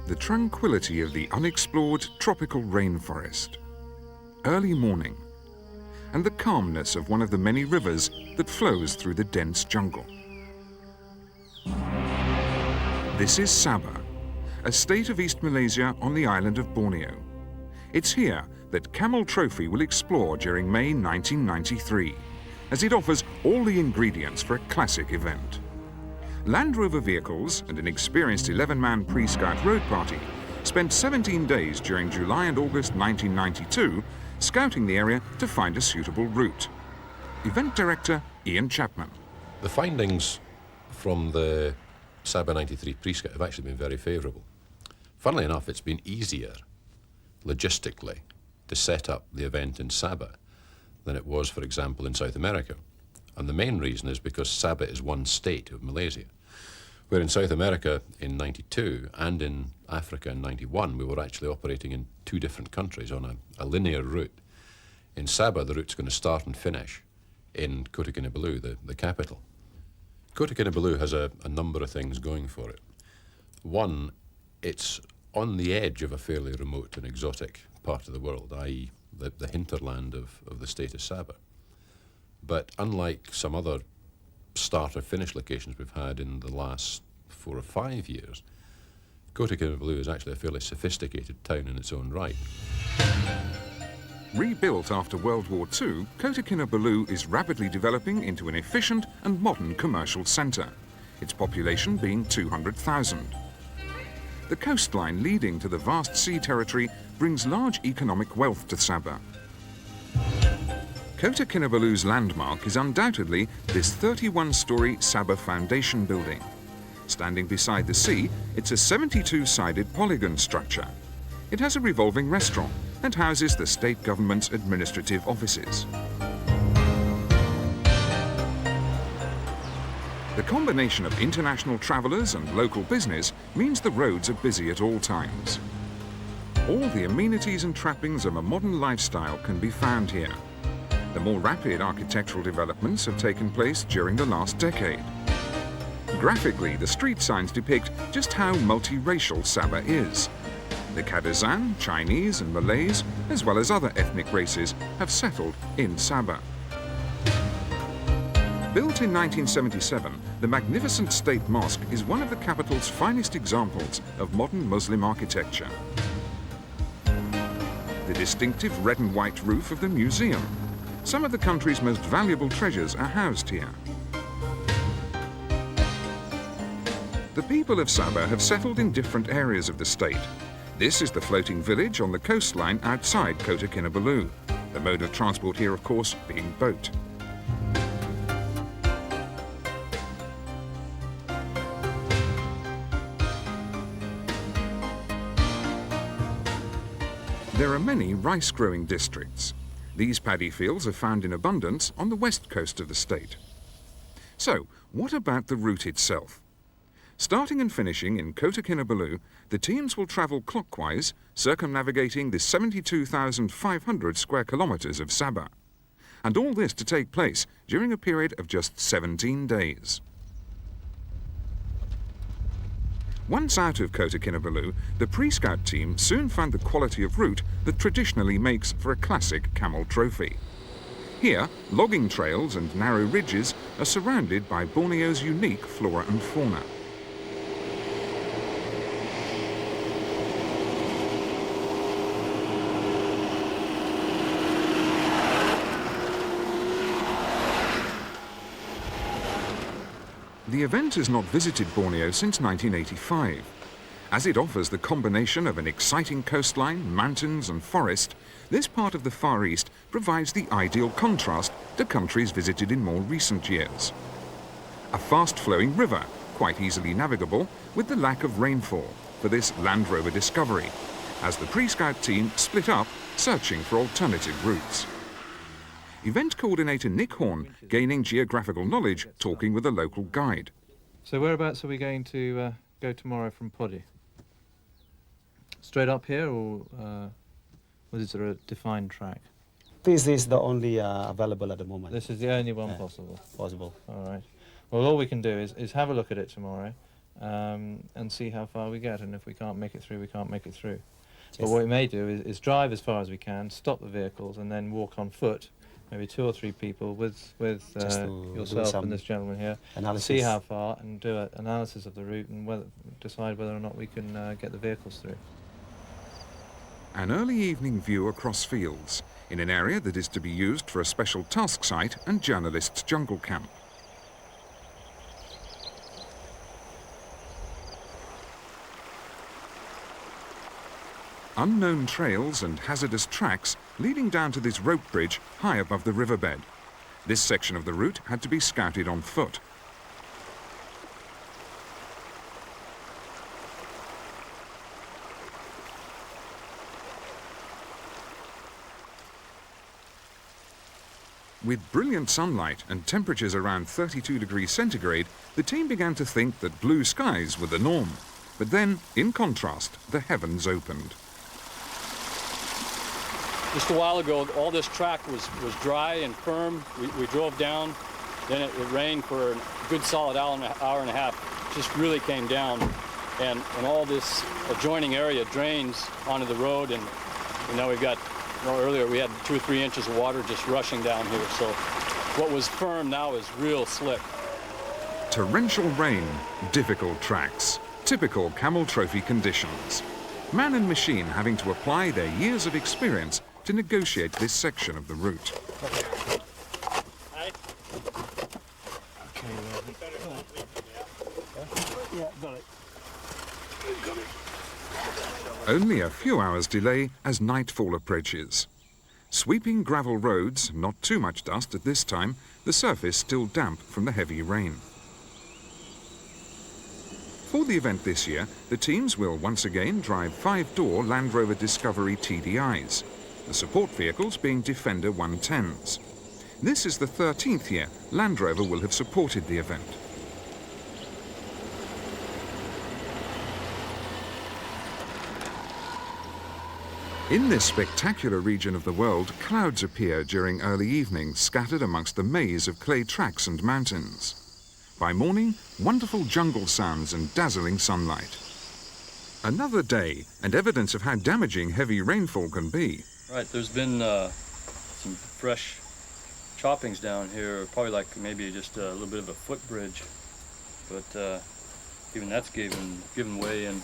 The tranquility of the unexplored tropical rainforest. Early morning, and the calmness of one of the many rivers that flows through the dense jungle. This is Sabah, a state of East Malaysia on the island of Borneo. It's here that Camel Trophy will explore during May 1993, as it offers all the ingredients for a classic event. Land Rover vehicles and an experienced 11-man pre-scout road party spent 17 days during July and August 1992 scouting the area to find a suitable route. Event director Ian Chapman. The findings from the Sabah 93 pre-scout have actually been very favourable. Funnily enough, it's been easier logistically to set up the event in Sabah than it was, for example, in South America. And the main reason is because Sabah is one state of Malaysia, where in South America in 92 and in Africa in 91, we were actually operating in two different countries on a linear route. In Sabah, the route's going to start and finish in Kota Kinabalu, the capital. Kota Kinabalu has a number of things going for it. One, it's on the edge of a fairly remote and exotic part of the world, i.e. the hinterland of the state of Sabah. But unlike some other start or finish locations we've had in the last 4 or 5 years, Kota Kinabalu is actually a fairly sophisticated town in its own right. Rebuilt after World War II, Kota Kinabalu is rapidly developing into an efficient and modern commercial centre, its population being 200,000. The coastline leading to the vast sea territory brings large economic wealth to Sabah. Kota Kinabalu's landmark is undoubtedly this 31-storey Sabah Foundation building. Standing beside the sea, it's a 72-sided polygon structure. It has a revolving restaurant and houses the state government's administrative offices. The combination of international travellers and local business means the roads are busy at all times. All the amenities and trappings of a modern lifestyle can be found here. The more rapid architectural developments have taken place during the last decade. Graphically, the street signs depict just how multiracial Sabah is. The Kadazan, Chinese and Malays, as well as other ethnic races, have settled in Sabah. Built in 1977, the magnificent State Mosque is one of the capital's finest examples of modern Muslim architecture. The distinctive red and white roof of the museum. Some of the country's most valuable treasures are housed here. The people of Sabah have settled in different areas of the state. This is the floating village on the coastline outside Kota Kinabalu. The mode of transport here, of course, being boat. There are many rice-growing districts. These paddy fields are found in abundance on the west coast of the state. So, what about the route itself? Starting and finishing in Kota Kinabalu, the teams will travel clockwise, circumnavigating the 72,500 square kilometres of Sabah. And all this to take place during a period of just 17 days. Once out of Kota Kinabalu, the pre-scout team soon found the quality of route that traditionally makes for a classic Camel Trophy. Here, logging trails and narrow ridges are surrounded by Borneo's unique flora and fauna. The event has not visited Borneo since 1985. As it offers the combination of an exciting coastline, mountains and forest, this part of the Far East provides the ideal contrast to countries visited in more recent years. A fast-flowing river, quite easily navigable, with the lack of rainfall for this Land Rover discovery, as the pre-scout team split up, searching for alternative routes. Event coordinator Nick Horn gaining geographical knowledge, talking with a local guide. So whereabouts are we going to go tomorrow from Podi? Straight up here, or is there a defined track? This is the only available at the moment. This is the only one possible? Possible. All right. Well, all we can do is have a look at it tomorrow, and see how far we get. And if we can't make it through, we can't make it through. But Yes. what we may do is drive as far as we can, stop the vehicles, and then walk on foot, maybe 2 or 3 people with Just to do yourself some and this gentleman here, analysis. see how far and do an analysis of the route and decide whether or not we can get the vehicles through. An early evening view across fields in an area that is to be used for a special task site and journalists' jungle camp. Unknown trails and hazardous tracks leading down to this rope bridge high above the riverbed. This section of the route had to be scouted on foot. With brilliant sunlight and temperatures around 32 degrees centigrade, the team began to think that blue skies were the norm. But then, in contrast, the heavens opened. Just a while ago, all this track was dry and firm. We drove down, then it rained for a good solid hour and a half. Just really came down, and all this adjoining area drains onto the road, and now we've got, earlier we had 2 or 3 inches of water just rushing down here. So what was firm now is real slick. Torrential rain, difficult tracks, typical Camel Trophy conditions. Man and machine having to apply their years of experience to negotiate this section of the route. Only a few hours delay as nightfall approaches. Sweeping gravel roads, not too much dust at this time, the surface still damp from the heavy rain. For the event this year, the teams will once again drive 5-door Land Rover Discovery TDIs, the support vehicles being Defender 110s. This is the 13th year Land Rover will have supported the event. In this spectacular region of the world, clouds appear during early evening, scattered amongst the maze of clay tracks and mountains. By morning, wonderful jungle sounds and dazzling sunlight. Another day, and evidence of how damaging heavy rainfall can be. Right, there's been some fresh choppings down here, probably like maybe just a little bit of a footbridge, but even that's given way, and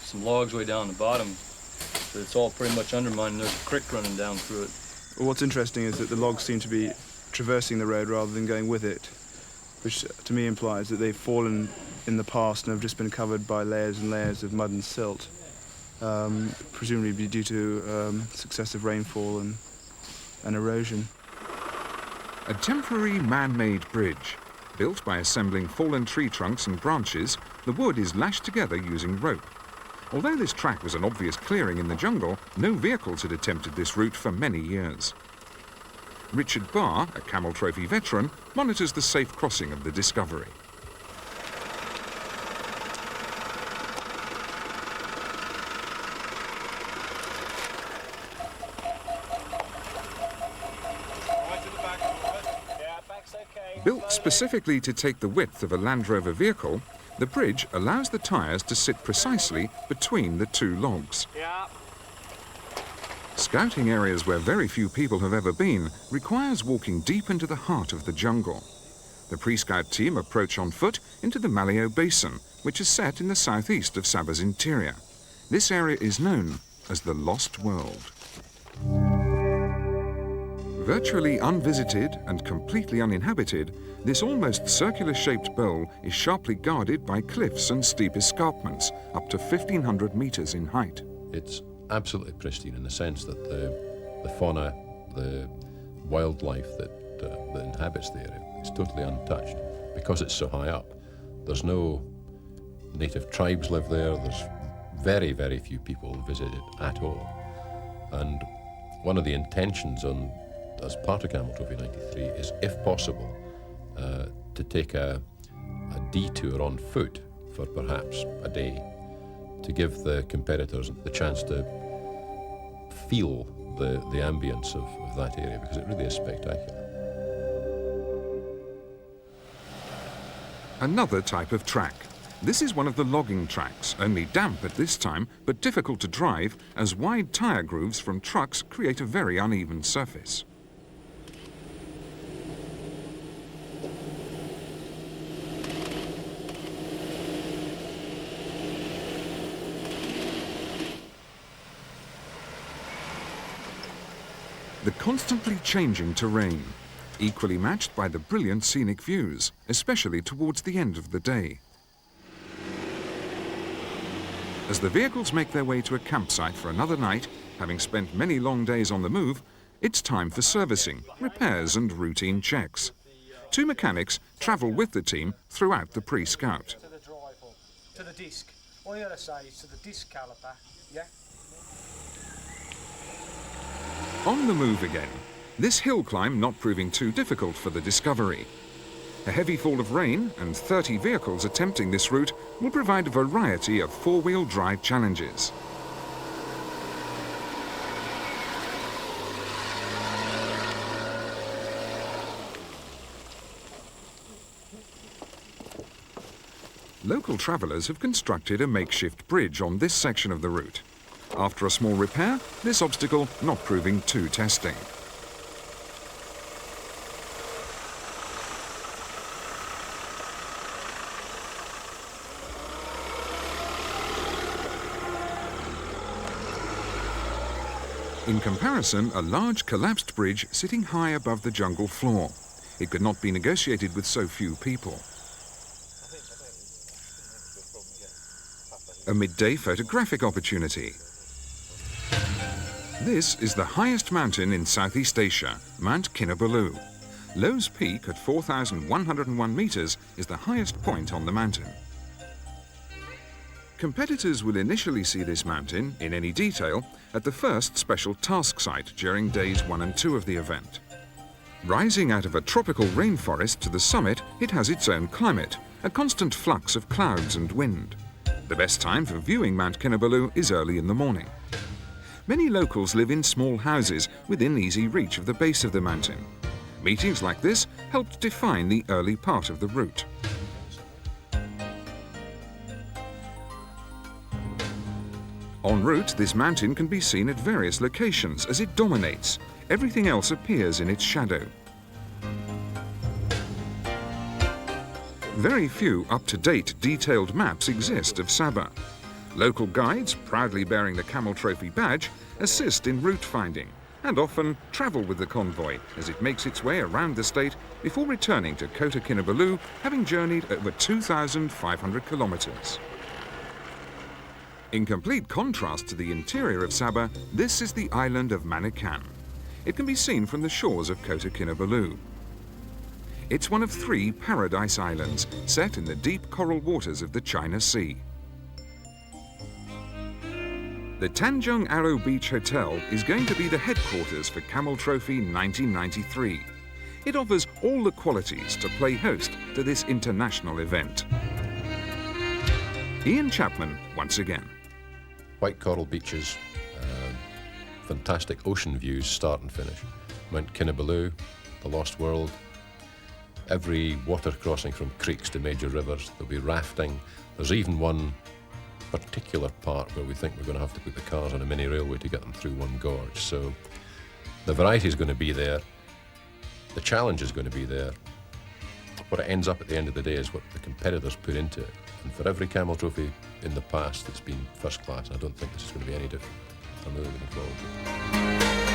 some logs way down the bottom. So it's all pretty much undermined, and there's a creek running down through it. Well, what's interesting is that the logs seem to be traversing the road rather than going with it, which to me implies that they've fallen in the past and have just been covered by layers and layers of mud and silt, presumably due to successive rainfall and erosion. A temporary man-made bridge. Built by assembling fallen tree trunks and branches, the wood is lashed together using rope. Although this track was an obvious clearing in the jungle, no vehicles had attempted this route for many years. Richard Barr, a Camel Trophy veteran, monitors the safe crossing of the Discovery. Built specifically to take the width of a Land Rover vehicle, the bridge allows the tyres to sit precisely between the 2 logs. Scouting areas where very few people have ever been requires walking deep into the heart of the jungle. The pre-scout team approach on foot into the Maleo Basin, which is set in the southeast of Sabah's interior. This area is known as the Lost World. Virtually unvisited and completely uninhabited, this almost circular-shaped bowl is sharply guarded by cliffs and steep escarpments up to 1,500 meters in height. It's absolutely pristine in the sense that the fauna, the wildlife that inhabits the area is totally untouched because it's so high up. There's no native tribes live there. There's very, very few people who visit it at all. And one of the intentions as part of Camel Trophy 93 is, if possible, to take a detour on foot for perhaps a day to give the competitors the chance to feel the ambience of that area, because it really is spectacular. Another type of track, This is one of the logging tracks, only damp at this time, but difficult to drive as wide tyre grooves from trucks create a very uneven surface. The constantly changing terrain, equally matched by the brilliant scenic views, especially towards the end of the day. As the vehicles make their way to a campsite for another night, having spent many long days on the move, it's time for servicing, repairs and routine checks. Two mechanics travel with the team throughout the pre-scout. To the drive hub, to the disc. On the other side is to the disc caliper, yeah? On the move again, this hill climb not proving too difficult for the Discovery. A heavy fall of rain and 30 vehicles attempting this route will provide a variety of four-wheel drive challenges. Local travellers have constructed a makeshift bridge on this section of the route. After a small repair, this obstacle not proving too testing. In comparison, a large collapsed bridge sitting high above the jungle floor. It could not be negotiated with so few people. A midday photographic opportunity. This is the highest mountain in Southeast Asia, Mount Kinabalu. Low's peak at 4,101 meters is the highest point on the mountain. Competitors will initially see this mountain, in any detail, at the first special task site during days 1 and 2 of the event. Rising out of a tropical rainforest to the summit, it has its own climate, a constant flux of clouds and wind. The best time for viewing Mount Kinabalu is early in the morning. Many locals live in small houses within easy reach of the base of the mountain. Meetings like this helped define the early part of the route. En route, this mountain can be seen at various locations as it dominates. Everything else appears in its shadow. Very few up-to-date detailed maps exist of Sabah. Local guides, proudly bearing the Camel Trophy badge, assist in route finding and often travel with the convoy as it makes its way around the state before returning to Kota Kinabalu, having journeyed over 2,500 kilometers. In complete contrast to the interior of Sabah, this is the island of Manakan. It can be seen from the shores of Kota Kinabalu. It's one of 3 paradise islands set in the deep coral waters of the China Sea. The Tanjung Arrow Beach Hotel is going to be the headquarters for Camel Trophy 1993. It offers all the qualities to play host to this international event. Ian Chapman once again. White coral beaches, fantastic ocean views, start and finish. Mount Kinabalu, the Lost World, every water crossing from creeks to major rivers. There'll be rafting. There's even one particular part where we think we're going to have to put the cars on a mini railway to get them through one gorge. So the variety is going to be there. The challenge is going to be there. What it ends up at the end of the day is what the competitors put into it. And for every Camel Trophy in the past, it's been first class. I don't think this is going to be any different. I'm really looking forward to it.